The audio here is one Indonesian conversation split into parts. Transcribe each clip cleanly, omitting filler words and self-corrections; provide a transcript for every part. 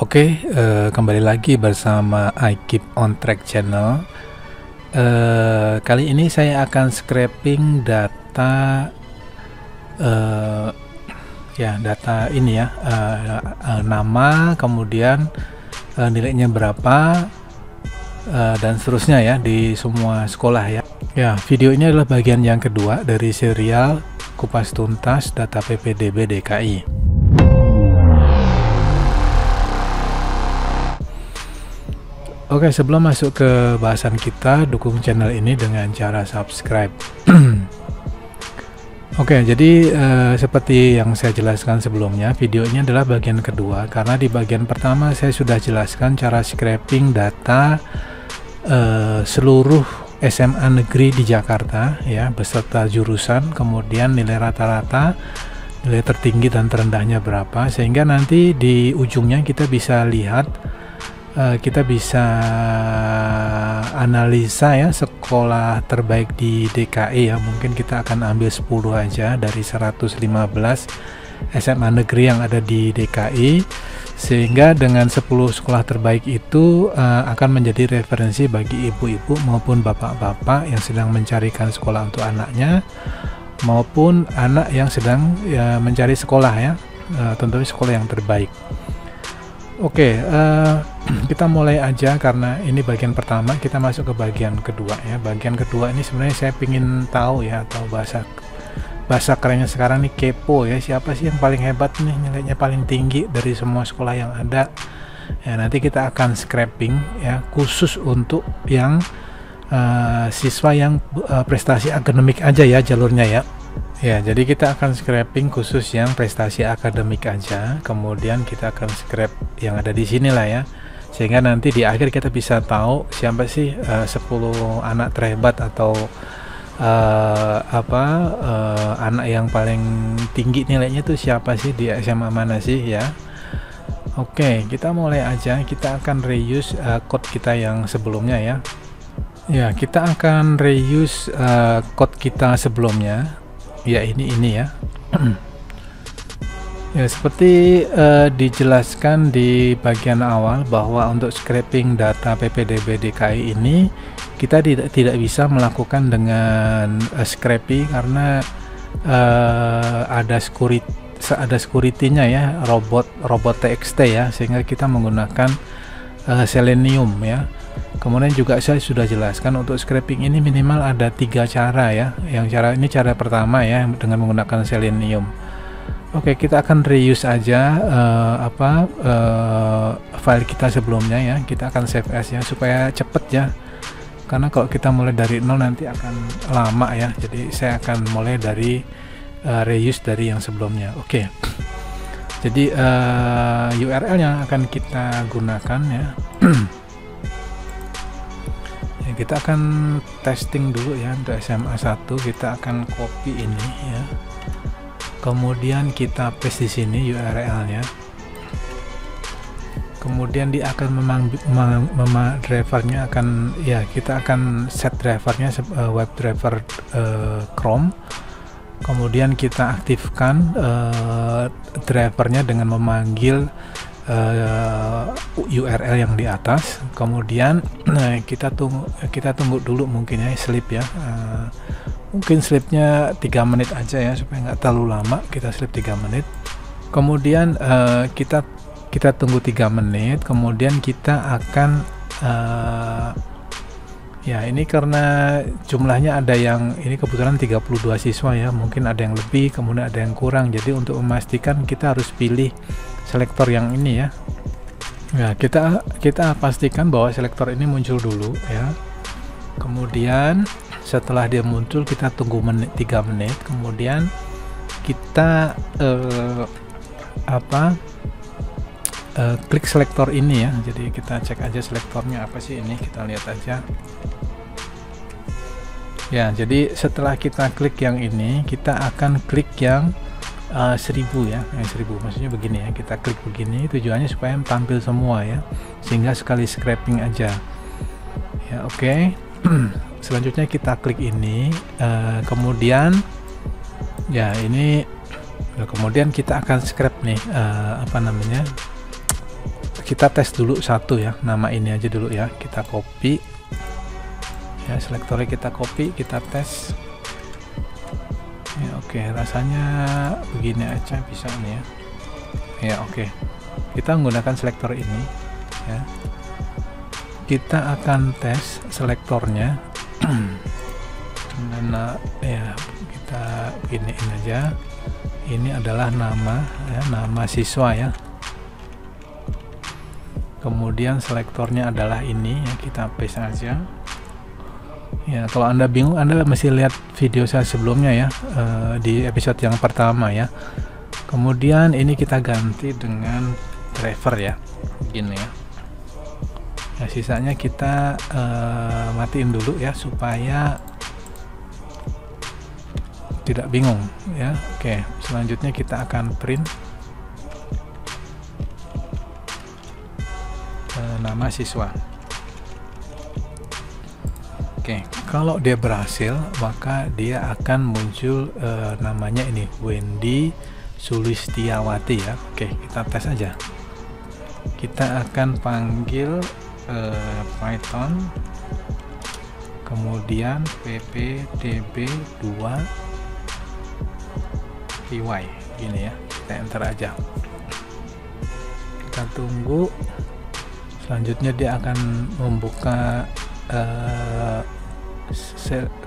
Oke, kembali lagi bersama I Keep on Track channel. Kali ini saya akan scraping data, data ini ya, nama, kemudian nilainya berapa, dan seterusnya ya di semua sekolah ya. Ya, video ini adalah bagian yang kedua dari serial kupas tuntas data PPDB DKI. Oke, sebelum masuk ke bahasan kita, dukung channel ini dengan cara subscribe. Oke, jadi seperti yang saya jelaskan sebelumnya, video ini adalah bagian kedua, karena di bagian pertama saya sudah jelaskan cara scraping data seluruh SMA negeri di Jakarta ya, beserta jurusan, kemudian nilai rata-rata, nilai tertinggi dan terendahnya berapa, sehingga nanti di ujungnya kita bisa lihat, kita bisa analisa ya sekolah terbaik di DKI ya. Mungkin kita akan ambil 10 aja dari 115 SMA negeri yang ada di DKI, sehingga dengan 10 sekolah terbaik itu akan menjadi referensi bagi ibu-ibu maupun bapak-bapak yang sedang mencarikan sekolah untuk anaknya, maupun anak yang sedang mencari sekolah ya, tentunya sekolah yang terbaik. Oke, kita mulai aja karena ini bagian pertama. Kita masuk ke bagian kedua ya. Bagian kedua ini sebenarnya saya ingin tahu ya, atau bahasa kerennya sekarang nih, kepo ya, siapa sih yang paling hebat nih, nilainya paling tinggi dari semua sekolah yang ada ya. Nanti kita akan scraping ya, khusus untuk yang siswa yang prestasi akademik aja ya jalurnya ya. Ya, jadi kita akan scraping khusus yang prestasi akademik aja, kemudian kita akan scrap yang ada di sini lah ya, sehingga nanti di akhir kita bisa tahu siapa sih 10 anak terhebat atau anak yang paling tinggi nilainya itu siapa sih, di SMA mana sih ya. Oke, kita mulai aja. Kita akan reuse code kita yang sebelumnya ya. Ya, kita akan reuse code kita sebelumnya. Ya, ini ya. Ya, seperti dijelaskan di bagian awal bahwa untuk scraping data PPDB DKI ini kita tidak bisa melakukan dengan scraping karena ada security-nya ya, robot TXT ya, sehingga kita menggunakan Selenium ya. Kemudian juga saya sudah jelaskan untuk scraping ini minimal ada 3 cara ya. Yang cara pertama ya, dengan menggunakan Selenium. Oke, kita akan reuse aja file kita sebelumnya ya. Kita akan save as ya supaya cepet ya. Karena kalau kita mulai dari nol nanti akan lama ya. Jadi saya akan mulai dari reuse dari yang sebelumnya. Oke. Jadi URL yang akan kita gunakan ya. Kita akan testing dulu ya untuk SMA 1. Kita akan copy ini ya, kemudian kita paste di sini URL-nya, kemudian dia akan drivernya akan ya, kita akan set drivernya web driver Chrome, kemudian kita aktifkan drivernya dengan memanggil URL yang di atas. Kemudian kita tunggu dulu mungkin ya, sleep ya, mungkin sleepnya 3 menit aja ya supaya nggak terlalu lama. Kita sleep 3 menit, kemudian kita tunggu 3 menit, kemudian kita akan ya, ini karena jumlahnya ada yang ini kebetulan 32 siswa ya, mungkin ada yang lebih, kemudian ada yang kurang. Jadi untuk memastikan kita harus pilih selektor yang ini ya. Ya, kita pastikan bahwa selektor ini muncul dulu ya. Kemudian setelah dia muncul kita tunggu 3 menit, kemudian kita klik selektor ini ya. Jadi kita cek aja selektornya apa sih ini, kita lihat aja. Ya, jadi setelah kita klik yang ini, kita akan klik yang 1000 ya, yang 1000 maksudnya begini ya, kita klik begini, tujuannya supaya tampil semua ya, sehingga sekali scraping aja ya. Oke. Selanjutnya kita klik ini, kemudian ya ini, kemudian kita akan scrap nih kita tes dulu satu ya, nama ini aja dulu ya, kita copy ya, selektornya kita copy, kita tes ya. Oke, rasanya begini aja bisa nih ya. Ya oke, kita menggunakan selektor ini ya, kita akan tes selektornya dengan ya, kita giniin aja, ini adalah nama ya, nama siswa ya. Kemudian selektornya adalah ini ya, kita paste aja ya. Kalau Anda bingung, Anda mesti lihat video saya sebelumnya ya, di episode yang pertama ya. Kemudian ini kita ganti dengan driver ya, gini ya. Nah, sisanya kita matiin dulu ya supaya tidak bingung ya. Oke, selanjutnya kita akan print nama siswa. Oke, kalau dia berhasil maka dia akan muncul namanya ini Wendy Sulistiawati ya. Oke, kita tes aja. Kita akan panggil Python kemudian ppdb2 py gini ya, kita enter aja, kita tunggu. Selanjutnya dia akan membuka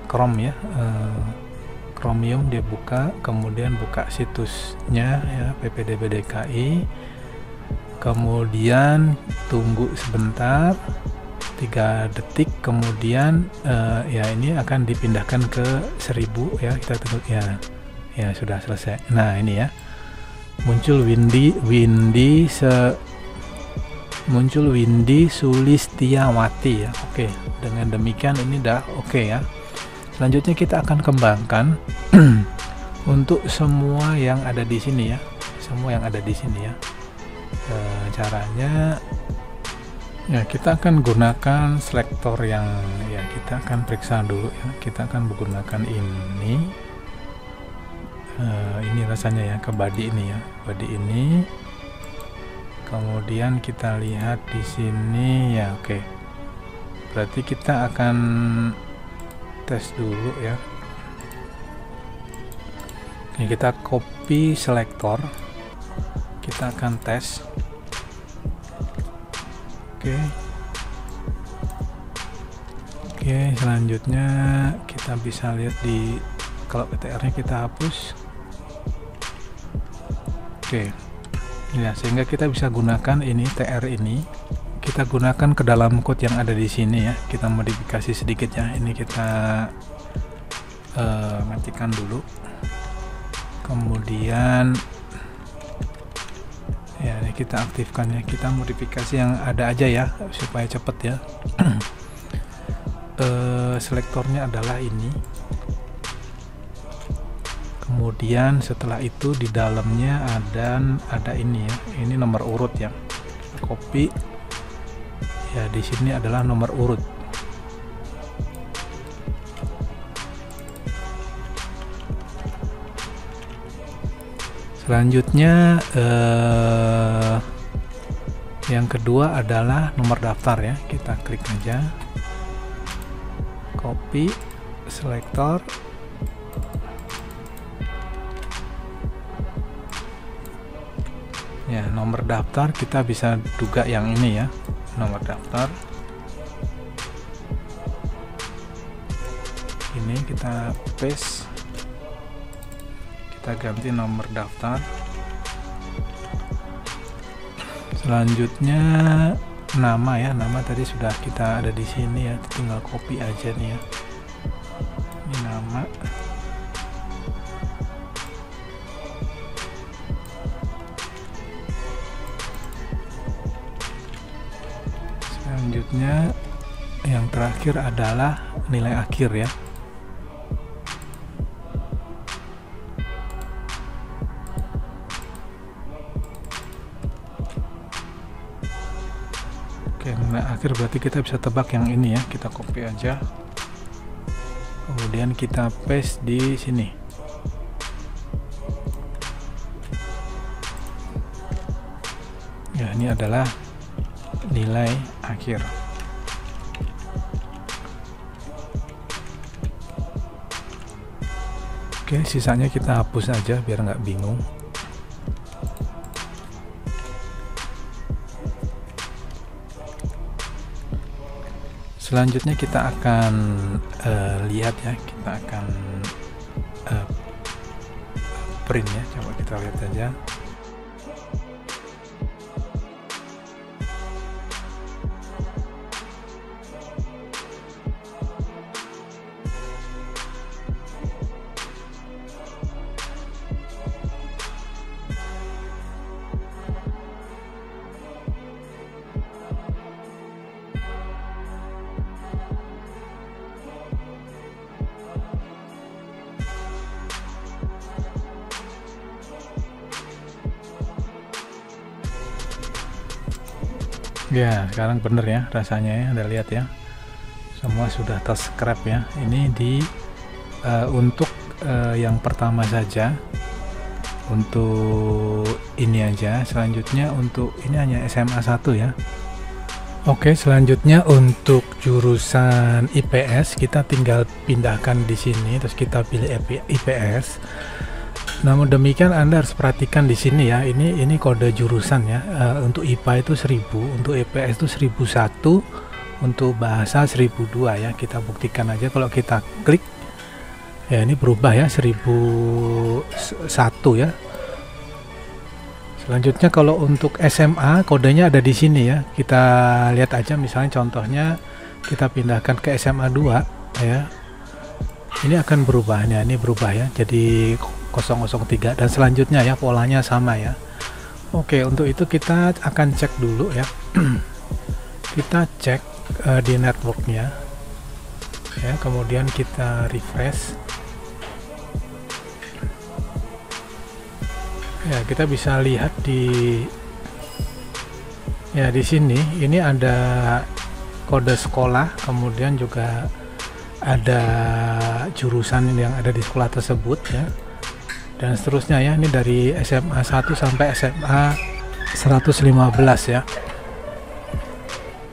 Chrome ya, Chromium dia buka, kemudian buka situsnya ya, ppdb.dki, kemudian tunggu sebentar 3 detik, kemudian ya ini akan dipindahkan ke 1000 ya, kita tunggu ya. Ya sudah selesai. Nah ini ya, muncul Windy Sulistiawati ya. Oke, dengan demikian ini udah oke ya. Selanjutnya kita akan kembangkan untuk semua yang ada di sini ya, semua yang ada di sini ya. Caranya ya, kita akan gunakan selektor yang ya, kita akan periksa dulu ya. Kita akan menggunakan ini. Ini rasanya ya, ke body ini ya, body ini. Kemudian kita lihat di sini ya. Oke, berarti kita akan tes dulu ya. Ini kita copy selektor, kita akan tes. Oke, selanjutnya kita bisa lihat di, kalau PTR nya kita hapus. Oke ya, sehingga kita bisa gunakan ini TR ini, kita gunakan ke dalam code yang ada di sini ya. Kita modifikasi sedikit ya, ini kita matikan dulu, kemudian ya ini kita aktifkan ya, kita modifikasi yang ada aja ya supaya cepet ya. Selektornya adalah ini, kemudian setelah itu di dalamnya ada ini ya, ini nomor urut ya, copy ya, di sini adalah nomor urut. Selanjutnya yang kedua adalah nomor daftar ya, kita klik aja, copy selektor, ya nomor daftar kita bisa duga yang ini ya, nomor daftar ini kita paste, kita ganti nomor daftar. Selanjutnya nama ya, nama tadi sudah kita ada di sini ya, tinggal copy aja nih ya, ini nama. Selanjutnya yang terakhir adalah nilai akhir ya. Oke, nilai akhir berarti kita bisa tebak yang ini ya, kita copy aja, kemudian kita paste di sini. Ya, ini adalah nilai akhir. Oke, sisanya kita hapus aja biar nggak bingung. Selanjutnya kita akan lihat ya, kita akan print ya, coba kita lihat aja. Ya, sekarang bener ya rasanya ya, Anda lihat ya, semua sudah terscrap ya. Ini di untuk yang pertama saja, untuk ini aja. Selanjutnya untuk ini hanya SMA 1 ya. Oke, selanjutnya untuk jurusan IPS kita tinggal pindahkan di sini, terus kita pilih IPS. Namun demikian Anda harus perhatikan di sini ya, ini kode jurusan ya. Untuk IPA itu 1000, untuk IPS itu 1001, untuk bahasa 1002 ya. Kita buktikan aja kalau kita klik ya, ini berubah ya, 1001 ya. Selanjutnya kalau untuk SMA kodenya ada di sini ya. Kita lihat aja, misalnya contohnya kita pindahkan ke SMA 2 ya. Ini akan berubah, ini berubah ya, jadi 003, dan selanjutnya ya polanya sama ya. Oke, untuk itu kita akan cek dulu ya. Kita cek di networknya ya, kemudian kita refresh ya. Kita bisa lihat di sini ini ada kode sekolah, kemudian juga ada jurusan yang ada di sekolah tersebut ya, dan seterusnya ya. Ini dari SMA 1 sampai SMA 115 ya.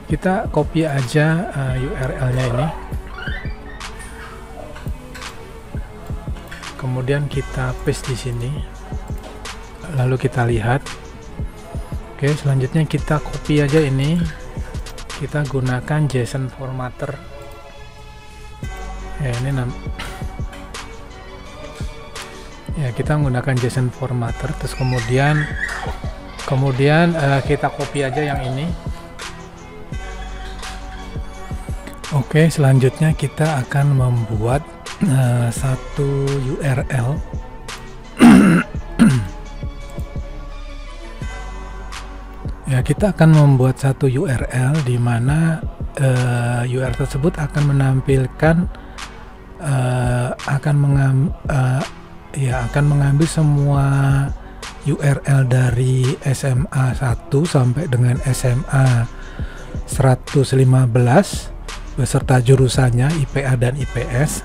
Kita copy aja URL-nya ini, kemudian kita paste di sini, lalu kita lihat. Oke, selanjutnya kita copy aja ini, kita gunakan JSON formatter ya. Ini ya, kita menggunakan JSON formatter, terus kemudian kita copy aja yang ini. Oke, selanjutnya kita akan membuat satu URL. Ya, kita akan membuat satu URL di mana URL tersebut akan menampilkan akan mengambil semua URL dari SMA 1 sampai dengan SMA 115 beserta jurusannya IPA dan IPS,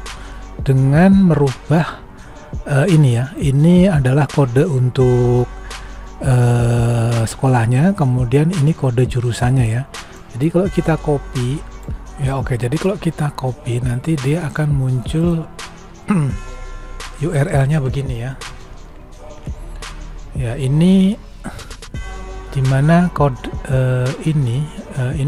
dengan merubah ini ya. Ini adalah kode untuk sekolahnya, kemudian ini kode jurusannya ya. Jadi kalau kita copy ya, oke, jadi kalau kita copy nanti dia akan muncul URL-nya begini ya. Ya, ini dimana kode ini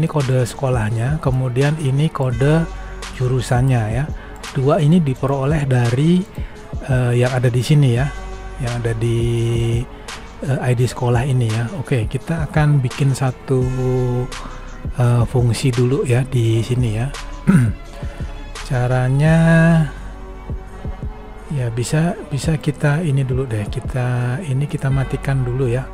kode sekolahnya, kemudian ini kode jurusannya ya. Dua ini diperoleh dari yang ada di sini ya, yang ada di ID sekolah ini ya. Oke, kita akan bikin satu fungsi dulu ya di sini ya. Caranya ya bisa kita ini dulu deh, kita matikan dulu ya.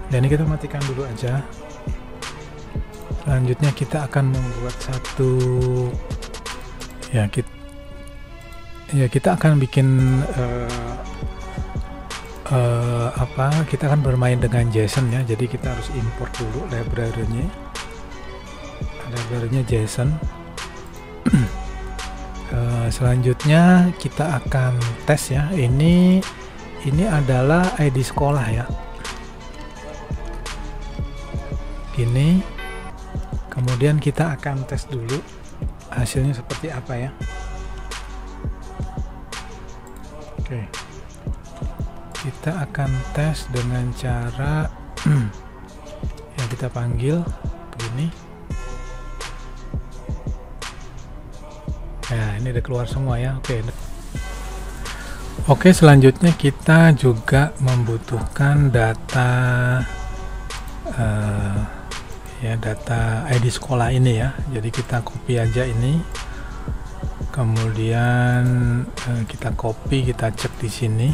Dan ini kita matikan dulu aja. Selanjutnya kita akan membuat satu ya, kita akan bikin kita akan bermain dengan JSON ya. Jadi kita harus import dulu library-nya JSON. Selanjutnya kita akan tes ya. Ini ini adalah ID sekolah ya. Gini. Kemudian kita akan tes dulu hasilnya seperti apa ya. Oke. Kita akan tes dengan cara yang kita panggil begini. Nah, ini udah keluar semua ya. Oke, selanjutnya kita juga membutuhkan data data ID sekolah ini ya. Jadi kita copy aja ini. Kemudian kita copy, kita cek di sini.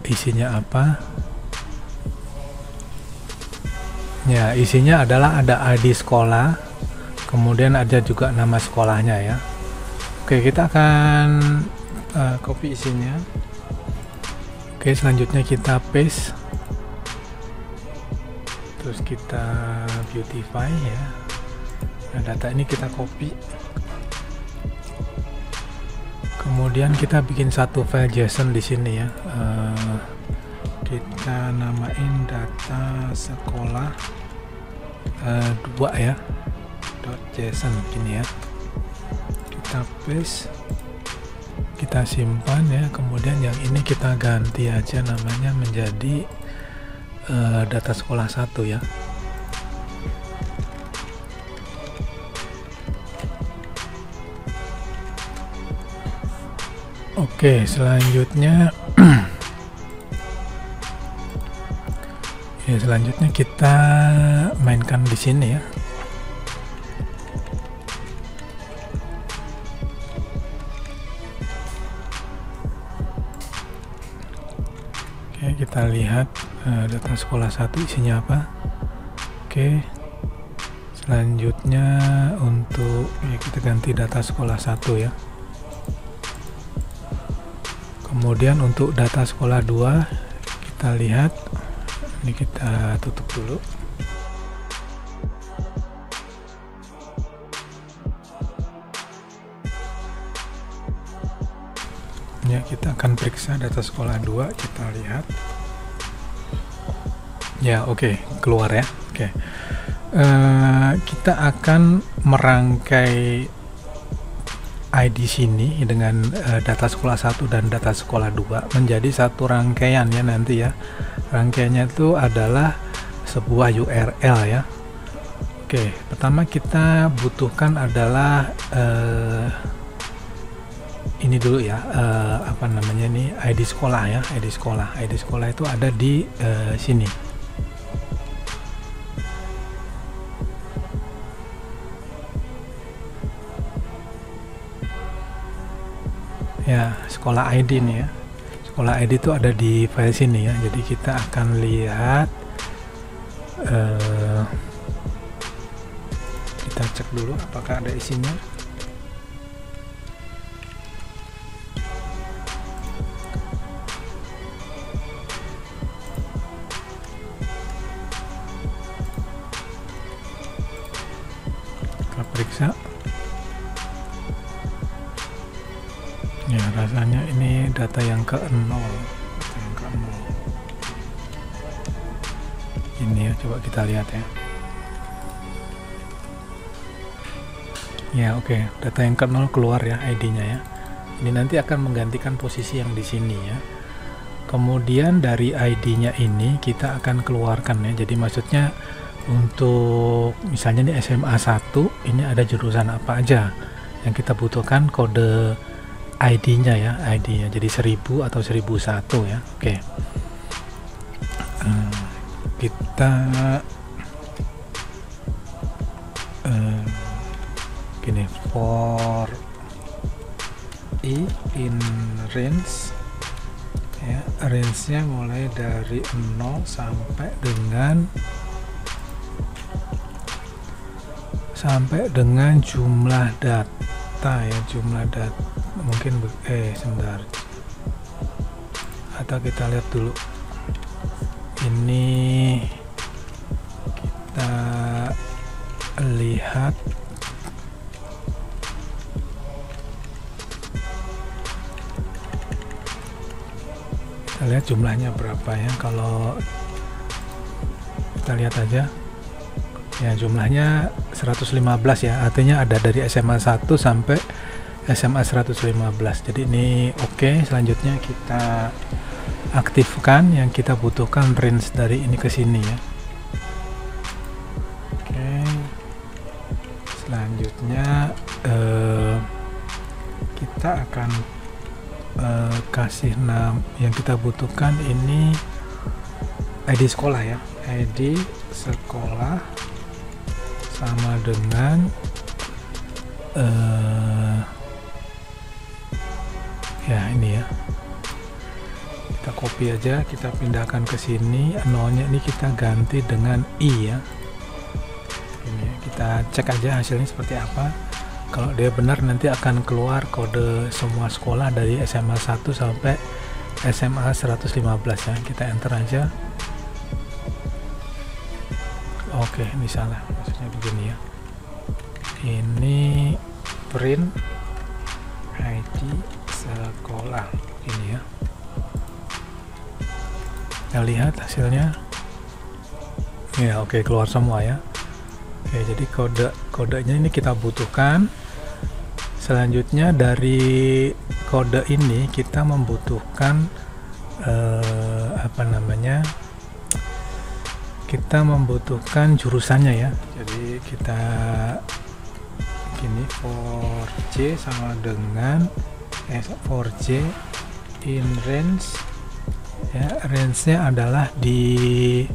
Isinya apa? Ya, isinya adalah ada ID sekolah. Kemudian ada juga nama sekolahnya ya. Oke, kita akan copy isinya. Oke, selanjutnya kita paste. Terus kita beautify ya. Nah, data ini kita copy. Kemudian kita bikin satu file JSON di sini ya. Kita namain data sekolah 2 ya. .json gini ya. Kita paste, kita simpan ya. Kemudian yang ini kita ganti aja namanya menjadi data sekolah 1 ya. Oke, selanjutnya ya, selanjutnya kita mainkan di sini ya. Oke, kita lihat data sekolah 1 isinya apa. Oke, selanjutnya untuk ya, kita ganti data sekolah 1 ya. Kemudian untuk data sekolah 2 kita lihat, ini kita tutup dulu. Ya, kita akan periksa data sekolah 2, kita lihat. Ya, oke, keluar ya. Oke. Kita akan merangkai ID sini dengan data sekolah 1 dan data sekolah 2 menjadi satu rangkaian ya nanti ya. Rangkaiannya itu adalah sebuah URL ya. Oke, pertama kita butuhkan adalah ini dulu ya, apa namanya nih, ID sekolah ya. ID sekolah itu ada di sini. Ya, sekolah ID nih ya. Sekolah ID itu ada di file sini ya. Jadi kita akan lihat, kita cek dulu apakah ada isinya. Kita periksa. Ya, rasanya ini data yang ke-0. Ini ya, coba kita lihat ya. Ya, oke, data yang ke-0 keluar ya ID-nya ya. Ini nanti akan menggantikan posisi yang di sini ya. Kemudian dari ID-nya ini kita akan keluarkan ya. Jadi maksudnya untuk misalnya di SMA 1 ini ada jurusan apa aja yang kita butuhkan kode ID-nya ya, ID-nya jadi 1000 atau 1001 ya. Oke. Kita gini, for i in range ya, range-nya mulai dari 0 sampai dengan jumlah data ya, jumlah data mungkin sebentar, atau kita lihat dulu ini, kita lihat kita lihat jumlahnya berapa ya. Kalau kita lihat aja ya, jumlahnya 115 ya, artinya ada dari SMA 1 sampai SMA 115. Jadi ini oke. Selanjutnya kita aktifkan yang kita butuhkan range dari ini ke sini ya. Oke, selanjutnya kita akan kasih nama yang kita butuhkan ini ID sekolah ya. ID sekolah sama dengan ya ini ya, kita copy aja, kita pindahkan ke sini. Nolnya ini kita ganti dengan I ya. Ini ya, kita cek aja hasilnya seperti apa. Kalau dia benar nanti akan keluar kode semua sekolah dari SMA 1 sampai SMA 115 ya. Kita enter aja. Oke, ini salah, maksudnya begini ya. Ini print ID sekolah ini ya. Kita lihat hasilnya. Ya, oke, keluar semua ya. Oke, jadi kodenya ini kita butuhkan. Selanjutnya dari kode ini kita membutuhkan apa namanya? Kita membutuhkan jurusannya ya. Jadi kita gini, for J sama dengan for J in range ya, range-nya adalah di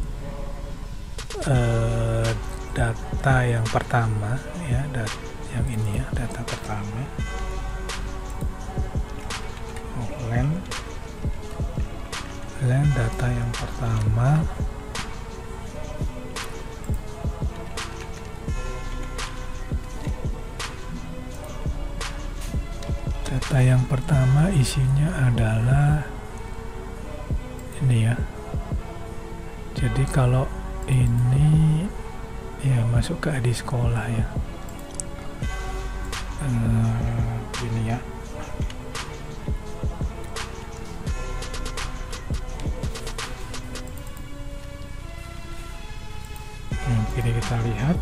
data yang pertama ya, yang ini ya, data pertama. Len data yang pertama. Data yang pertama isinya adalah ini ya. Jadi kalau ini ya masuk ke ID sekolah ya. Ini ya. Ini kita lihat.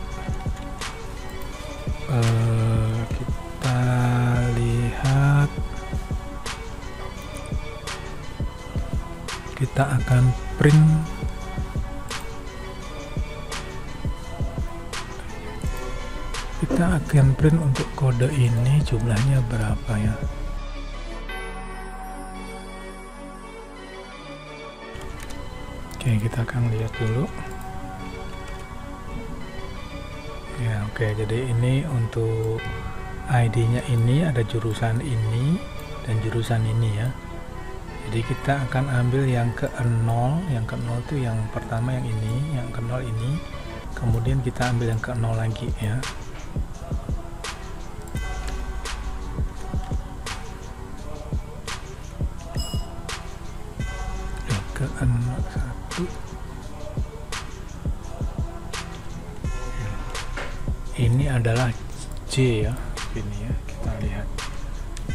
Kita akan print untuk kode ini jumlahnya berapa ya. Oke, kita akan lihat dulu ya. Oke, jadi ini untuk ID-nya ini ada jurusan ini dan jurusan ini ya. Jadi kita akan ambil yang ke-0, yang ke-0 itu yang pertama yang ini, yang ke-0 ini, kemudian kita ambil yang ke-0 lagi ya. Yang ke-1. Ini adalah J ya, ini ya, kita lihat.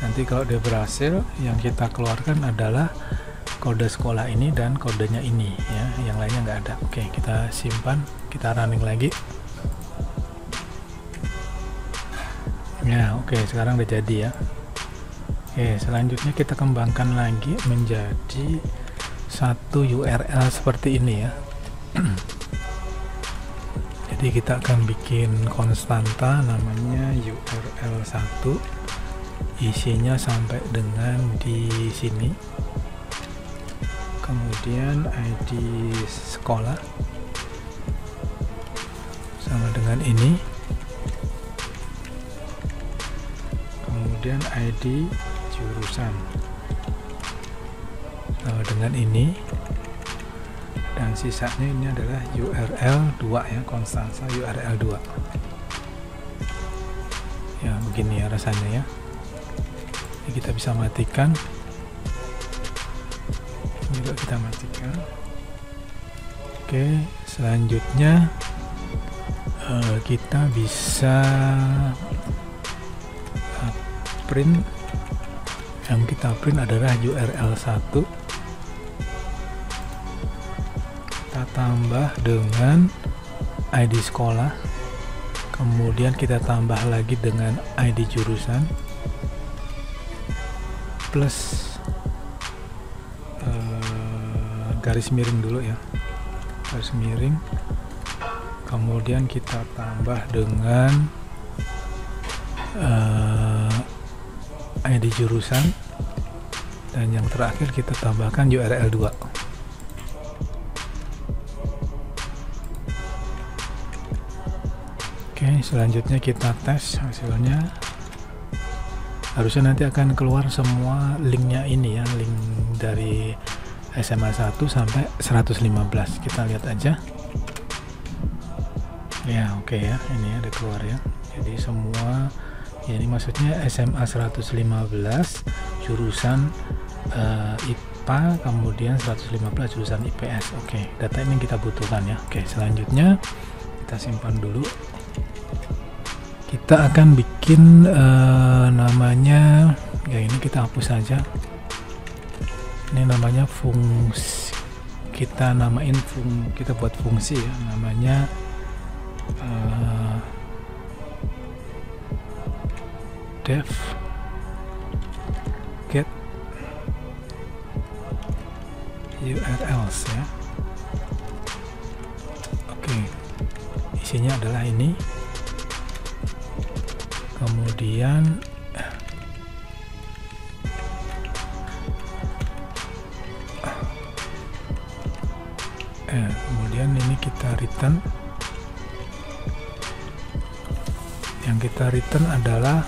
Nanti kalau dia berhasil, yang kita keluarkan adalah kode sekolah ini dan kodenya ini ya, yang lainnya nggak ada. Oke, kita simpan, kita running lagi ya. Oke, sekarang udah jadi ya. Oke, selanjutnya kita kembangkan lagi menjadi satu URL seperti ini ya. Jadi kita akan bikin konstanta namanya URL1, isinya sampai dengan di sini. Kemudian ID sekolah sama dengan ini. Kemudian ID jurusan sama dengan ini. Dan sisanya ini adalah URL 2 ya, konstansa URL 2 ya. Begini ya rasanya ya. Ini kita bisa matikan, ini juga kita matikan. Oke, selanjutnya kita bisa print. Yang kita print adalah URL 1 kita tambah dengan ID sekolah, kemudian kita tambah lagi dengan ID jurusan plus garis miring dulu ya, garis miring, kemudian kita tambah dengan ID jurusan, dan yang terakhir kita tambahkan URL 2. Oke, selanjutnya kita tes hasilnya. Harusnya nanti akan keluar semua linknya ini ya, link dari SMA 1 sampai 115. Kita lihat aja ya. Oke ya, ini ada keluar ya. Jadi semua ya, ini maksudnya SMA 115 jurusan IPA, kemudian 115 jurusan IPS. Oke, data ini kita butuhkan ya. Oke, selanjutnya kita simpan dulu. Kita akan bikin namanya ya, ini kita hapus saja. Ini namanya fungsi, kita namain kita buat fungsi ya, namanya def get URLs ya. Oke, isinya adalah ini. Kemudian kemudian ini kita return. Yang kita return adalah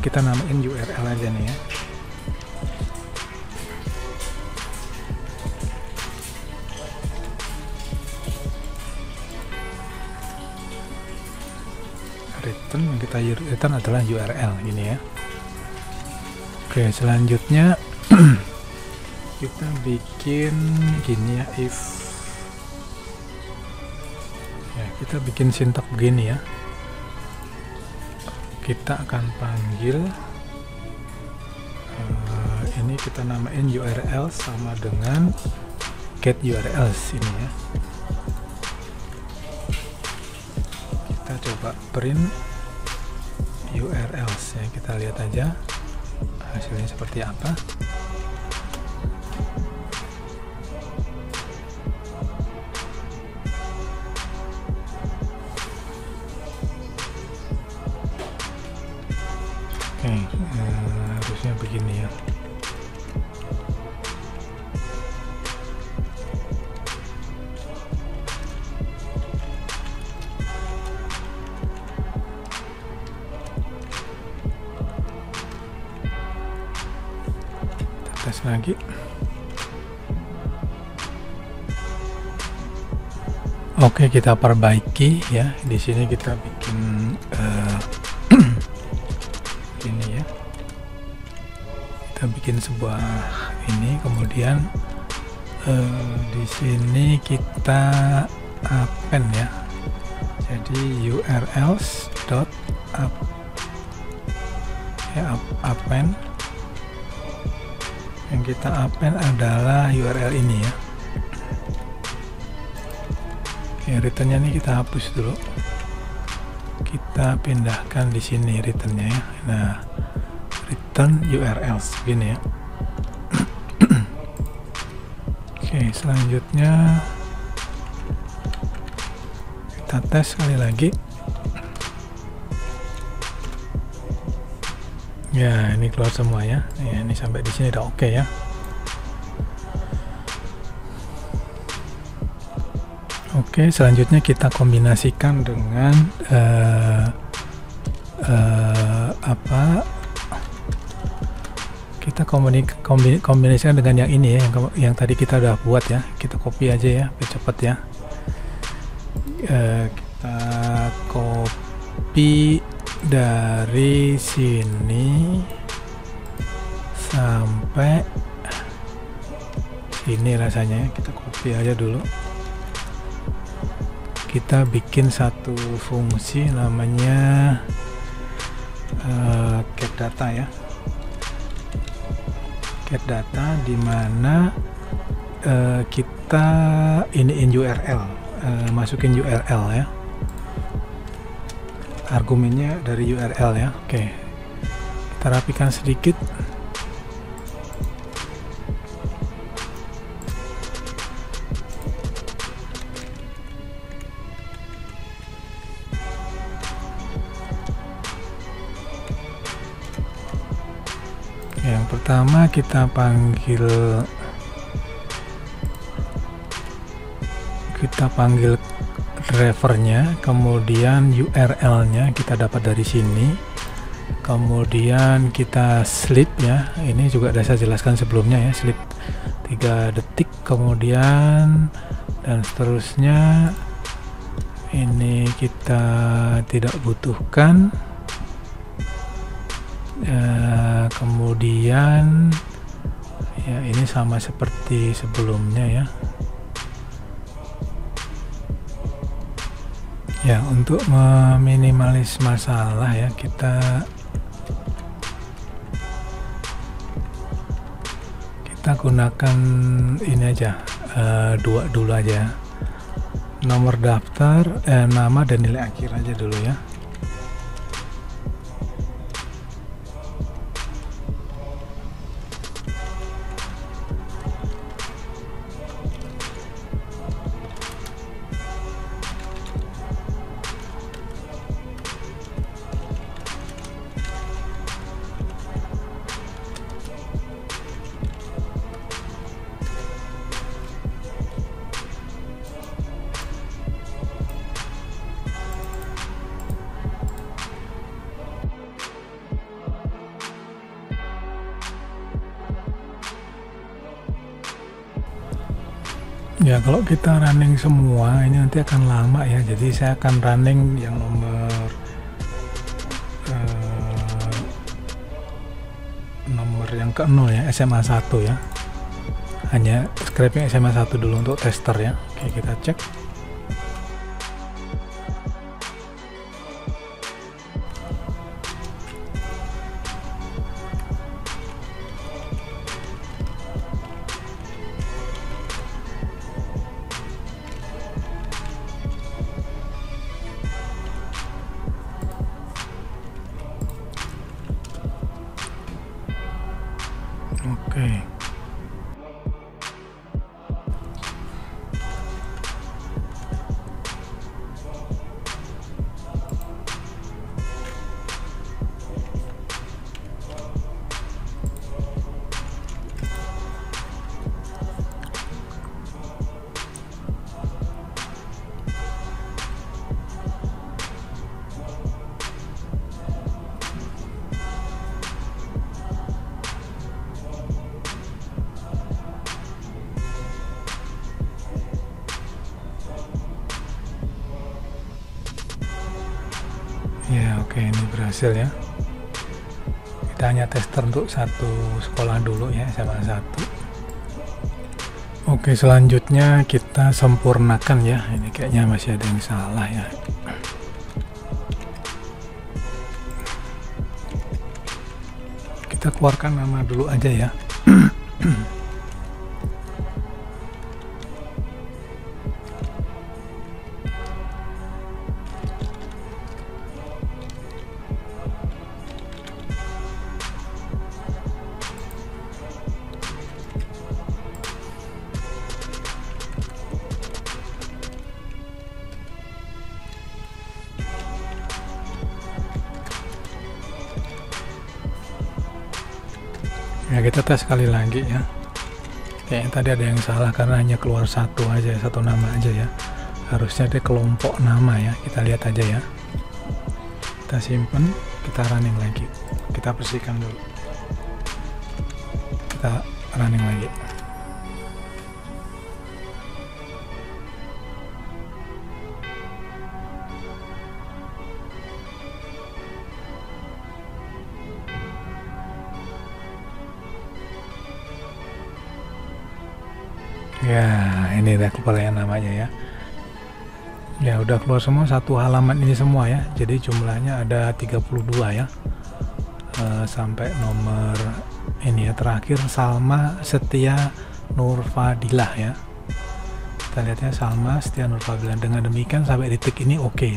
kita namain URL aja nih ya. Return, yang kita return adalah URL gini ya. Oke, selanjutnya kita bikin gini ya, if ya, kita bikin sintak begini ya. Kita akan panggil ini, kita namain URL sama dengan get URLs ini ya. Kita coba print URLs ya, kita lihat aja hasilnya seperti apa. Harusnya begini ya. Kita tes lagi. Oke, kita perbaiki ya. Di sini kita bikin ini ya. Kita bikin sebuah ini, kemudian di sini kita append ya. Jadi urls dot append. Yang kita append adalah URL ini ya. Oke, returnnya ini kita hapus dulu. Kita pindahkan di sini returnnya ya. Nah, return URLs begini ya. Oke, selanjutnya kita tes sekali lagi. Ya, ini keluar semua ya. Ya, ini sampai di sini udah oke ya. Oke, selanjutnya kita kombinasikan dengan kita kombinasikan dengan yang ini ya, yang tadi kita udah buat ya. Kita copy aja ya, biar cepet ya. Kita copy dari sini sampai sini rasanya ya. Kita copy aja dulu. Kita bikin satu fungsi namanya get data ya. Get data, dimana kita kita iniin URL, masukin URL ya, argumennya dari URL ya. Oke, kita rapikan sedikit. Yang pertama kita panggil drivernya, kemudian URL-nya kita dapat dari sini, kemudian kita sleep ya, ini juga sudah saya jelaskan sebelumnya ya, sleep 3 detik, kemudian dan seterusnya. Ini kita tidak butuhkan. Kemudian ya ini sama seperti sebelumnya ya. Ya, untuk meminimalis masalah ya, kita gunakan ini aja, dua dulu aja, nomor daftar, nama dan nilai akhir aja dulu ya. Ya, kalau kita running semua ini nanti akan lama ya, jadi saya akan running yang nomor yang ke-0 ya, SMA 1 ya, hanya scraping SMA 1 dulu untuk tester ya. Oke, kita cek. Oke. Ya, oke, ini berhasil ya. Kita hanya tester untuk satu sekolah dulu ya, SMA 1. Oke, selanjutnya kita sempurnakan ya. Ini kayaknya masih ada yang salah ya. Kita keluarkan nama dulu aja ya. Ya, kita tes sekali lagi ya. Kayaknya tadi ada yang salah karena hanya keluar satu aja, satu nama aja ya. Harusnya ada kelompok nama ya. Kita lihat aja ya. Kita simpen, kita running lagi. Kita bersihkan dulu. Kita running lagi. Ya, ini udah keluar namanya ya. Ya, udah keluar semua satu halaman ini semua ya. Jadi jumlahnya ada 32 ya. Sampai nomor ini ya, terakhir Salma Setia Nurfadilah ya. kita lihatnya Salma Setia Nurfadlian. Dengan demikian sampai detik ini oke.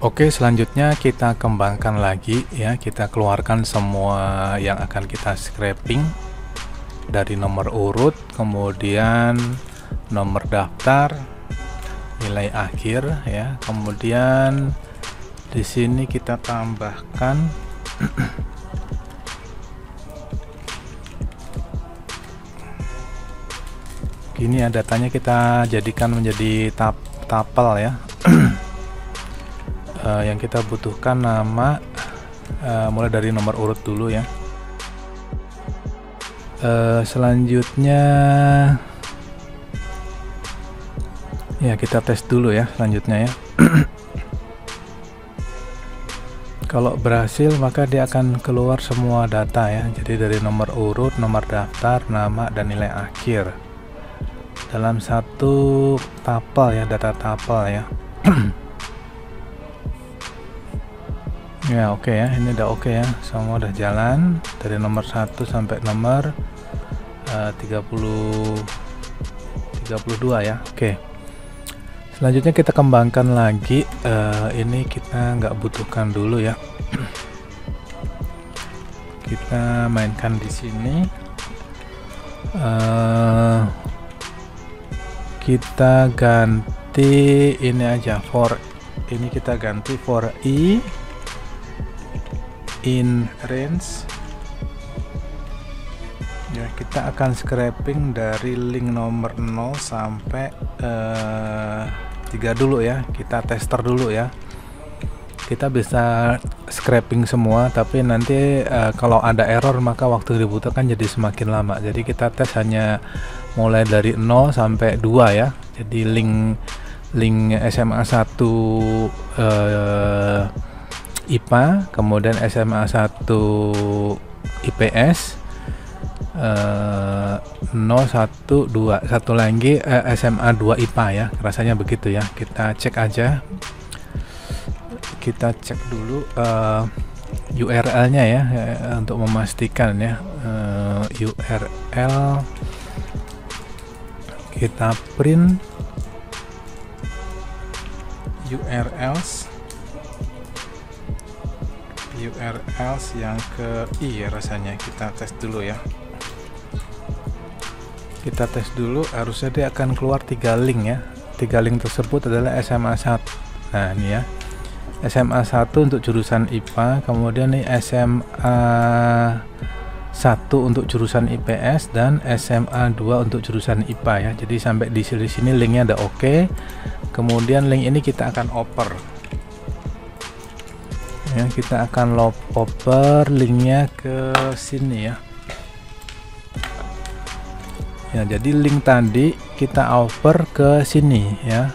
Oke, selanjutnya kita kembangkan lagi ya, kita keluarkan semua yang akan kita scraping dari nomor urut, kemudian nomor daftar, nilai akhir ya, kemudian di sini kita tambahkan gini ya, datanya kita jadikan menjadi tapel ya. Yang kita butuhkan nama, mulai dari nomor urut dulu ya. Selanjutnya ya kita tes dulu ya, selanjutnya ya. Kalau berhasil maka dia akan keluar semua data ya, jadi dari nomor urut, nomor daftar, nama, dan nilai akhir dalam satu tapel ya, data tapel ya. Ya oke ya, ini udah oke ya, semua udah jalan dari nomor 1 sampai nomor 32 ya. Oke, selanjutnya kita kembangkan lagi. Ini kita nggak butuhkan dulu ya. Kita mainkan di sini. Kita ganti ini aja, ini kita ganti for i in range ya. Kita akan scraping dari link nomor 0 sampai 3 dulu ya, kita tester dulu ya. Kita bisa scraping semua, tapi nanti kalau ada error maka waktu dibutuhkan jadi semakin lama. Jadi kita tes hanya mulai dari 0 sampai 2 ya. Jadi link SMA 1 IPA, kemudian SMA 1 IPS, 0, 1, 2, satu lagi SMA 2 IPA ya, rasanya begitu ya. Kita cek aja, kita cek dulu URL-nya ya, untuk memastikan ya. URL kita print URLs yang ke I ya, rasanya kita tes dulu ya. Kita tes dulu, harusnya dia akan keluar 3 link ya. 3 link tersebut adalah SMA 1. Nah ini ya, SMA 1 untuk jurusan IPA, kemudian nih SMA 1 untuk jurusan IPS, dan SMA 2 untuk jurusan IPA ya. Jadi sampai di sini linknya ada oke. Kemudian link ini kita akan oper ya, kita akan oper linknya ke sini ya. Ya, jadi link tadi kita oper ke sini ya.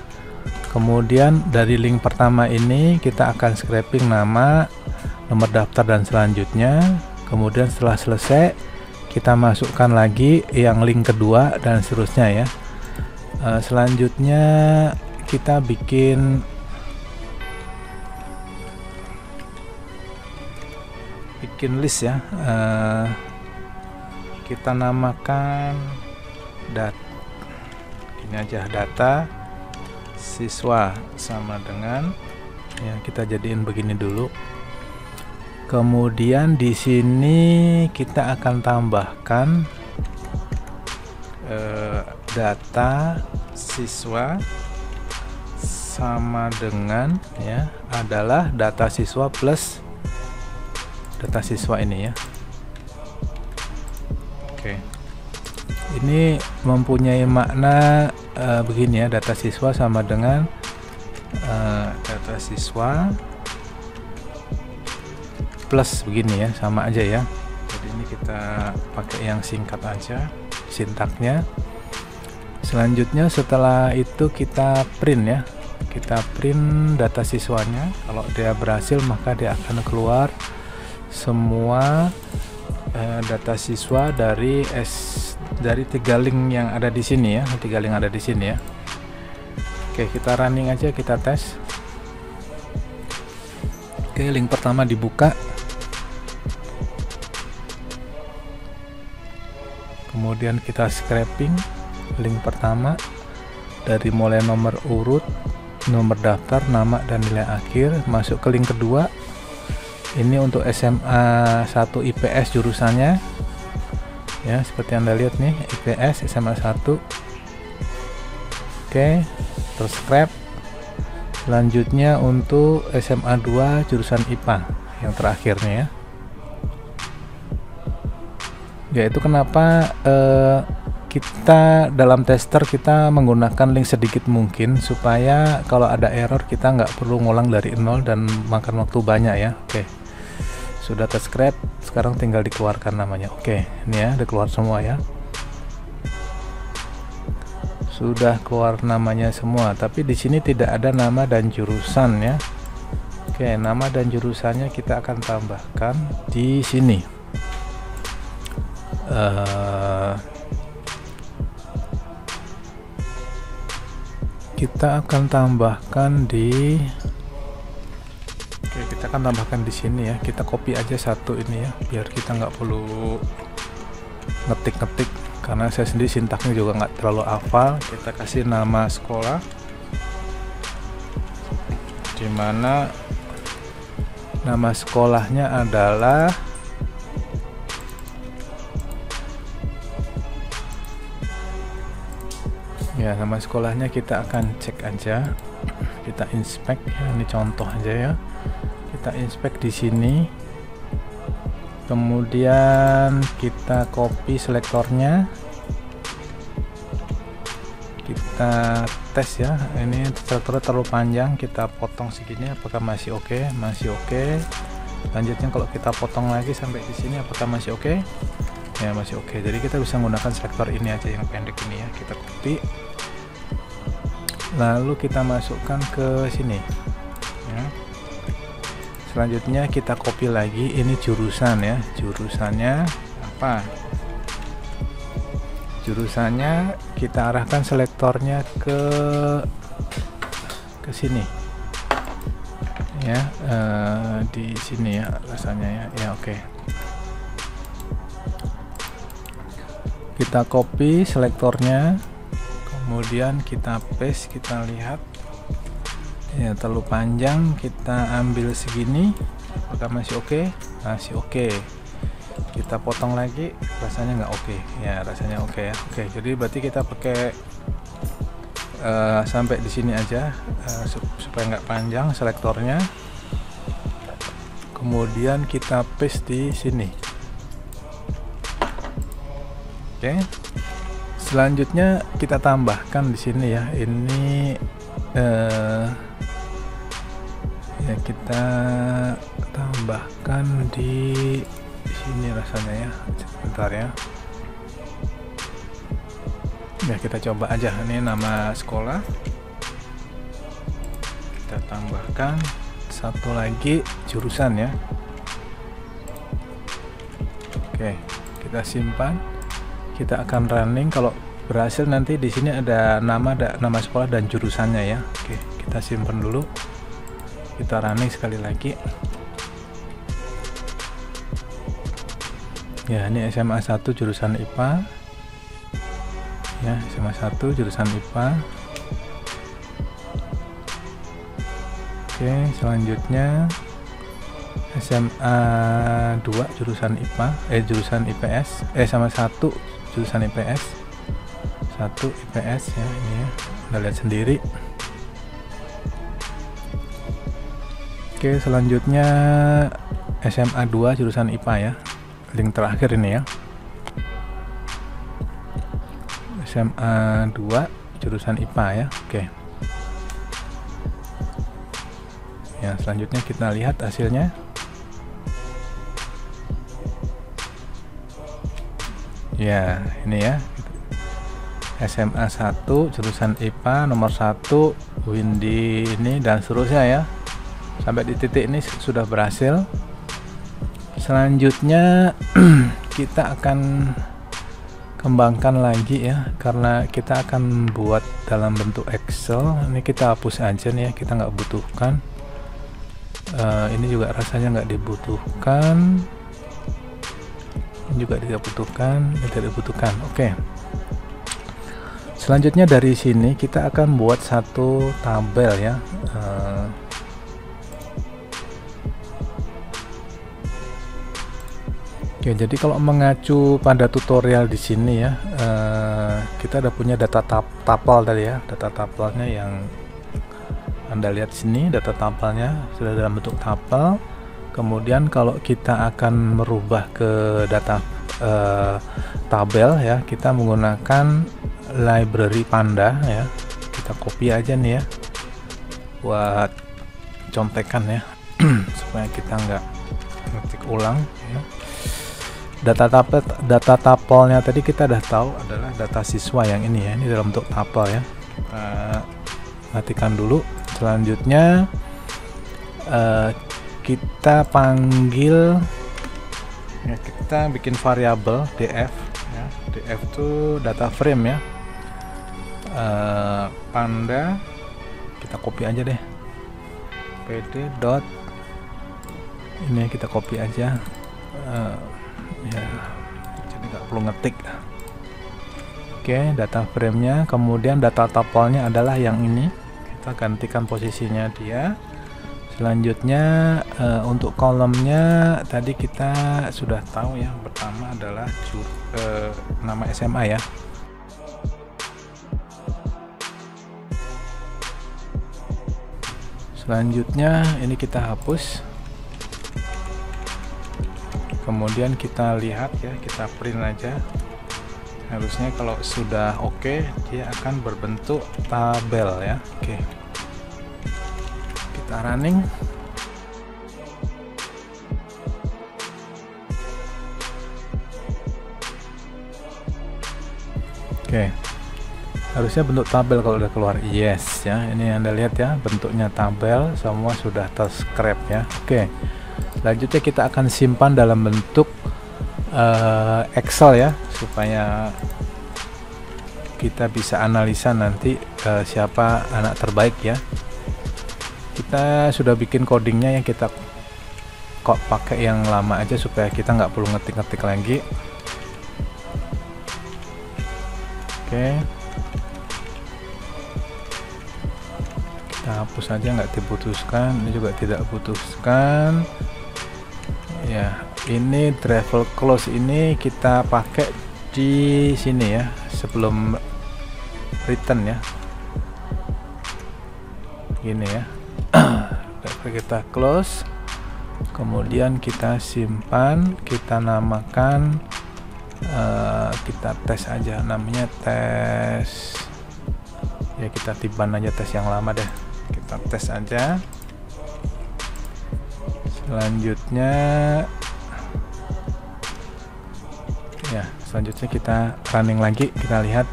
Kemudian dari link pertama ini kita akan scraping nama, nomor daftar, dan selanjutnya. Kemudian setelah selesai kita masukkan lagi yang link kedua dan seterusnya ya. Selanjutnya kita bikin list ya. Kita namakan ini aja, data siswa sama dengan ya, kita jadiin begini dulu. Kemudian di sini kita akan tambahkan data siswa sama dengan ya, adalah data siswa plus data siswa ini ya. Oke, ini mempunyai makna begini ya, data siswa sama dengan data siswa plus begini ya, sama aja ya. Jadi ini kita pakai yang singkat aja sintaknya. Selanjutnya setelah itu kita print ya, kita print data siswanya. Kalau dia berhasil maka dia akan keluar semua data siswa dari 3 link yang ada di sini ya, 3 link ada di sini ya. Oke, kita running aja, kita tes. Oke, link pertama dibuka. Kemudian kita scraping link pertama. dari mulai nomor urut, nomor daftar, nama dan nilai akhir. Masuk ke link kedua, ini untuk SMA 1 IPS jurusannya ya, seperti Anda lihat nih, IPS SMA 1. Oke, subscribe. Selanjutnya untuk SMA 2 jurusan IPA yang terakhirnya ya. Yaitu kenapa kita dalam tester kita menggunakan link sedikit mungkin, supaya kalau ada error kita nggak perlu ngulang dari nol dan makan waktu banyak ya. Oke, sudah subscribe, sekarang tinggal dikeluarkan namanya. Oke, ini ya udah keluar semua ya, sudah keluar namanya semua, tapi di sini tidak ada nama dan jurusan ya. Oke, nama dan jurusannya kita akan tambahkan di sini. Kita akan tambahkan di, oke, kita akan tambahkan di sini ya. Kita copy aja satu ini ya, biar kita nggak perlu ngetik-ngetik, karena saya sendiri sintaknya juga nggak terlalu hafal. Kita kasih nama sekolah, dimana nama sekolahnya adalah ya, nama sekolahnya kita akan cek aja, kita inspect ya, ini contoh aja ya, kita inspect di sini. Kemudian kita copy selektornya, kita tes ya. Ini selektornya terlalu panjang, kita potong segini. Apakah masih oke? Masih oke. Selanjutnya kalau kita potong lagi sampai di sini, apakah masih oke? Ya, masih oke. Jadi kita bisa menggunakan selektor ini aja yang pendek ini ya. Kita copy, lalu kita masukkan ke sini ya. Selanjutnya kita copy lagi, ini jurusan ya, jurusannya apa? Jurusannya kita arahkan selektornya ke sini ya, di sini ya rasanya ya. Ya oke. Kita copy selektornya, kemudian kita paste, kita lihat ya, terlalu panjang, kita ambil segini. Apakah masih oke? Masih oke. Kita potong lagi, rasanya nggak oke ya, rasanya oke ya. Oke, jadi berarti kita pakai sampai di sini aja, supaya nggak panjang selektornya. Kemudian kita paste di sini. Oke, selanjutnya kita tambahkan di sini ya, ini ya, kita tambahkan di sini rasanya ya. Sebentar ya. Ya, kita coba aja. Ini nama sekolah. Kita tambahkan satu lagi jurusan ya. Oke, kita simpan. Kita akan running. Kalau berhasil nanti di sini ada nama sekolah dan jurusannya ya. Oke, kita simpan dulu. Kita running sekali lagi ya. Ini SMA 1 jurusan IPA ya, SMA 1 jurusan IPA. Oke, selanjutnya SMA 2 jurusan IPA, jurusan IPS, sama 1 jurusan IPS, 1 IPS ya, ini ya, Anda lihat sendiri. Oke, selanjutnya SMA 2 jurusan IPA ya, link terakhir ini ya. SMA 2 jurusan IPA ya. Oke. Ya, selanjutnya kita lihat hasilnya. Ya, ini ya. SMA 1 jurusan IPA nomor 1 Windy ini dan seterusnya ya. Sampai di titik ini sudah berhasil. Selanjutnya kita akan kembangkan lagi ya, karena kita akan buat dalam bentuk Excel. Ini kita hapus aja nih ya, kita nggak butuhkan. Ini juga rasanya nggak dibutuhkan. Ini juga tidak dibutuhkan, ini tidak dibutuhkan. Oke. Selanjutnya dari sini kita akan buat satu tabel ya. Oke, jadi kalau mengacu pada tutorial di sini ya, kita udah punya data tapel tadi ya, data tapelnya yang Anda lihat sini, data tapelnya sudah dalam bentuk tapel. Kemudian kalau kita akan merubah ke data tabel ya, kita menggunakan library Panda ya. Kita copy aja nih ya, buat contekan ya, supaya kita nggak ngetik ulang ya. Data tapelnya tadi kita udah tahu adalah data siswa yang ini ya, ini dalam bentuk tapel ya. Kita matikan dulu. Selanjutnya kita panggil ya, kita bikin variabel df ya. Df itu data frame ya. Panda kita copy aja deh, pd dot ini kita copy aja ya, jadi nggak perlu ngetik. Oke, data frame-nya, kemudian data tapelnya adalah yang ini, kita gantikan posisinya dia. Selanjutnya untuk kolomnya tadi kita sudah tahu ya, pertama adalah nama SMA ya. Selanjutnya ini kita hapus. Kemudian kita lihat ya, kita print aja. Harusnya kalau sudah oke, dia akan berbentuk tabel ya. Oke, kita running. Oke, harusnya bentuk tabel kalau udah keluar. Yes ya, ini Anda lihat ya, bentuknya tabel, semua sudah terscrap ya. Oke, selanjutnya kita akan simpan dalam bentuk Excel ya, supaya kita bisa analisa nanti siapa anak terbaik ya. Kita sudah bikin codingnya, yang kita kok pakai yang lama aja supaya kita nggak perlu ngetik-ngetik lagi. Oke, kita hapus aja, nggak dibutuhkan. Ini juga tidak butuhkan ya. Ini travel close ini kita pakai di sini ya, sebelum return ya, gini ya. Kita close, kemudian kita simpan, kita namakan, kita tes aja, namanya tes ya, kita tiban aja tes yang lama deh, kita tes aja. Selanjutnya ya, selanjutnya kita running lagi, kita lihat.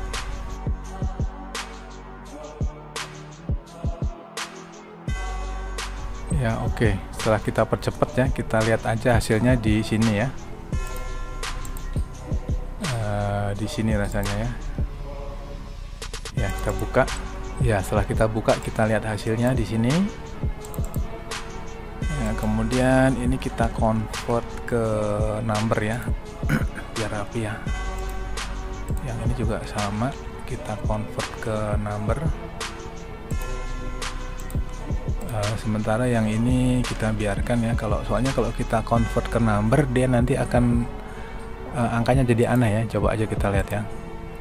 Ya oke, setelah kita percepat ya, kita lihat aja hasilnya di sini ya. Di sini rasanya ya. Ya, kita buka. Ya, setelah kita buka, kita lihat hasilnya di sini. Ya, kemudian ini kita convert ke number ya, biar rapi ya. Yang ini juga sama, kita convert ke number. Sementara yang ini kita biarkan ya, soalnya kalau kita convert ke number, dia nanti akan angkanya jadi aneh ya. Coba aja kita lihat ya,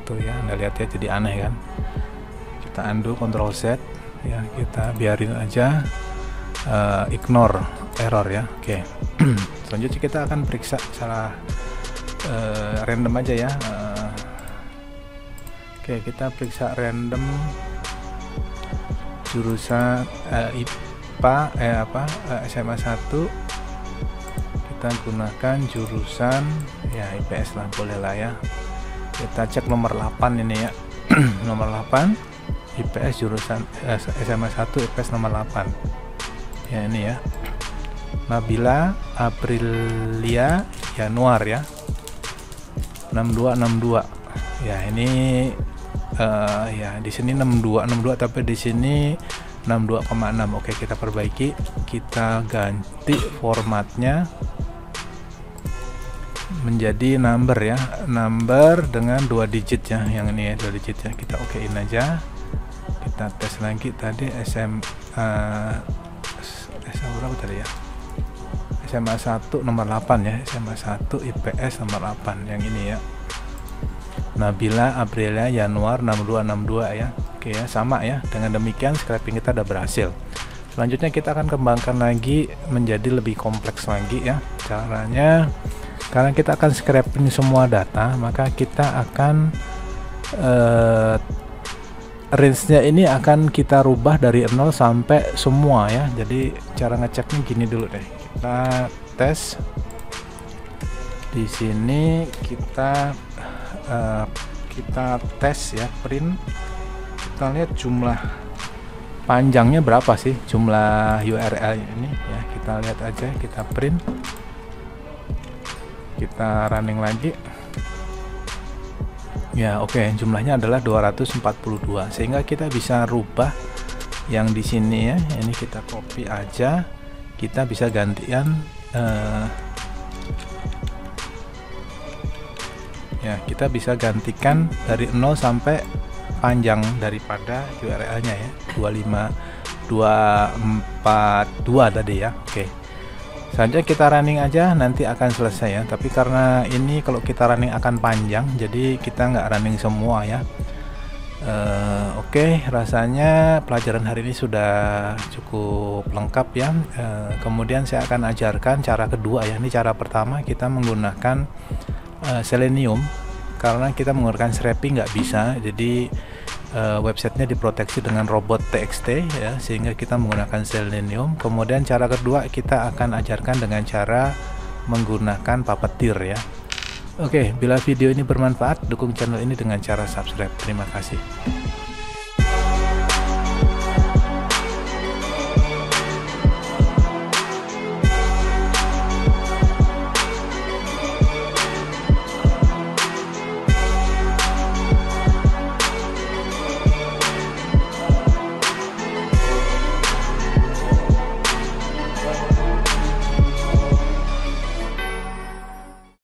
tuh ya, Anda lihat ya, jadi aneh kan. Kita undo, Ctrl Z ya, kita biarin aja, ignore error ya. Oke. Selanjutnya kita akan periksa secara random aja ya. Oke, kita periksa random jurusan IPA SMA 1, kita gunakan jurusan ya IPS lah, boleh lah ya. Kita cek nomor 8 ini ya. Nomor 8 IPS jurusan SMA 1 IPS nomor 8 ya, ini ya. Nabila Aprilia Januar ya, 6262 ya. Ini ya di sini 6262 tapi di sini 62,6. Oke, kita perbaiki, kita ganti formatnya. menjadi number ya, number dengan 2 digit ya, yang ini ya 2 digit ya. Kita okein aja, kita tes lagi. Tadi SMA berapa tadi ya, SMA 1 nomor 8 ya, SMA 1 IPS nomor 8 yang ini ya, Nabila Aprilia Januar 6262 ya. Oke ya, sama ya. Dengan demikian scraping kita udah berhasil. Selanjutnya kita akan kembangkan lagi menjadi lebih kompleks lagi ya caranya. Karena kita akan scraping semua data, maka kita akan range-nya ini akan kita rubah dari 0 sampai semua ya. Jadi cara ngeceknya gini dulu deh. Kita tes di sini, kita tes ya, print. Kita lihat jumlah panjangnya berapa sih, jumlah URL ini ya. Kita lihat aja, kita print, kita running lagi ya. Oke, jumlahnya adalah 242, sehingga kita bisa rubah yang di sini ya. Ini kita copy aja, kita bisa gantian ya, kita bisa gantikan dari 0 sampai panjang daripada URL-nya ya, 25242 tadi ya. Oke, selanjutnya kita running aja, nanti akan selesai ya. Tapi karena ini kalau kita running akan panjang, jadi kita nggak running semua ya. Oke, rasanya pelajaran hari ini sudah cukup lengkap ya. Kemudian saya akan ajarkan cara kedua ya. Ini cara pertama, kita menggunakan Selenium. Karena kita menggunakan scraping nggak bisa, jadi websitenya diproteksi dengan robot.txt ya, sehingga kita menggunakan Selenium. Kemudian cara kedua kita akan ajarkan dengan cara menggunakan Puppeteer ya. Oke, bila video ini bermanfaat, dukung channel ini dengan cara subscribe. Terima kasih.